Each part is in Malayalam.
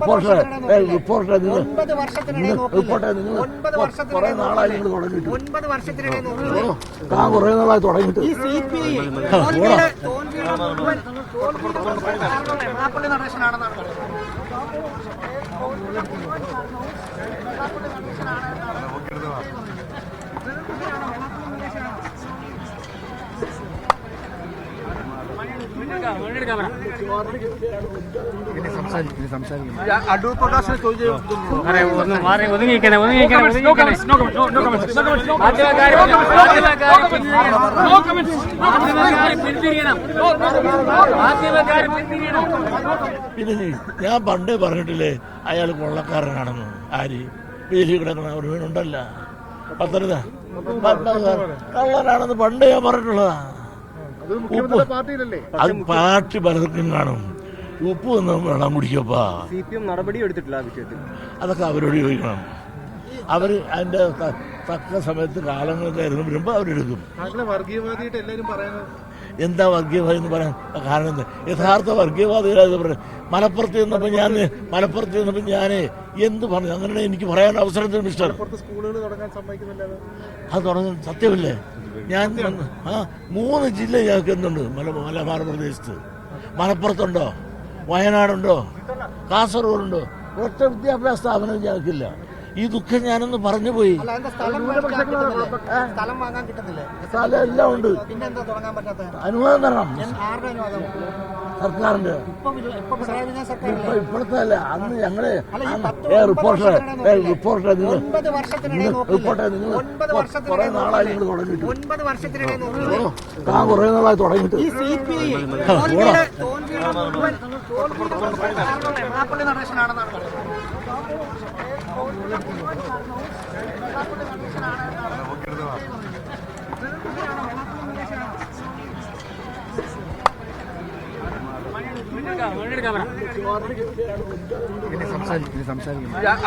റിപ്പോർട്ടർ കുറെ നാളായി നിങ്ങൾ തുടങ്ങിയിട്ട് കുറെ നാളായി തുടങ്ങിയിട്ട് അടൂർ പ്രകാശിനെ ചോദ്യം പിന്നെ ഞാൻ പണ്ടേ പറഞ്ഞിട്ടില്ലേ അയാൾ കൊള്ളക്കാരനാണെന്ന്. ആര് വേലി കിടക്കണ ഒരുവനുണ്ടല്ല പത്തനംതിട്ട കള്ളനാണെന്ന് പണ്ടേ ഞാൻ പറഞ്ഞിട്ടുള്ളതാ. അത് പാർട്ടി പലർക്കും കാണും. ഉപ്പ് ഒന്നും വെള്ളം കുടിക്കപ്പാ. നടപടി എടുത്തിട്ടില്ല ആ വിഷയത്തിൽ. അതൊക്കെ അവരോട് ചോദിക്കണം. അവർ അതിന്റെ തക്ക സമയത്ത് കാലങ്ങൾ കയറുന്ന വരുമ്പോൾ അവരെടുക്കും. വർഗീയവാദിയായിട്ട് എല്ലാവരും പറയുന്നത് എന്താ വർഗീയവാദി എന്ന് പറയാൻ കാരണം എന്താ? യഥാർത്ഥ വർഗീയവാദികളായത് പറയാം. മലപ്പുറത്ത് ചെന്നപ്പോൾ ഞാൻ എന്ത് പറഞ്ഞു അങ്ങനെ എനിക്ക് പറയാൻ അവസരം തരും മിസ്റ്റർ. സ്കൂളുകൾ തുടങ്ങാൻ സമ്മതിക്കുന്നില്ല. അത് തുടങ്ങാൻ സത്യമല്ലേ? ഞാൻ 3 ജില്ല ഞങ്ങൾക്ക് എന്തുണ്ട് മലബാർ പ്രദേശത്ത്. മലപ്പുറത്തുണ്ടോ, വയനാടുണ്ടോ, കാസർഗോഡുണ്ടോ? ഒറ്റ വിദ്യാഭ്യാസ സ്ഥാപനം ഞങ്ങൾക്കില്ല. ഈ ദുഃഖം ഞാനൊന്ന് പറഞ്ഞു പോയി. സ്ഥലം എല്ലാം ഉണ്ട്. അനുവാദം തരണം സർക്കാരിന്റെ. ഇപ്പോഴത്തെ അല്ല, അന്ന് ഞങ്ങള് റിപ്പോർട്ടർ കുറെ നാളായി നിങ്ങൾ തുടങ്ങിയിട്ട് കുറെ നാളായി തുടങ്ങിയിട്ട്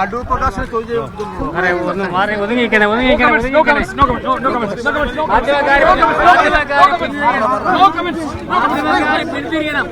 അടൂർ പ്രകാശിനെ ചോദ്യം പിന്തിരിയണം.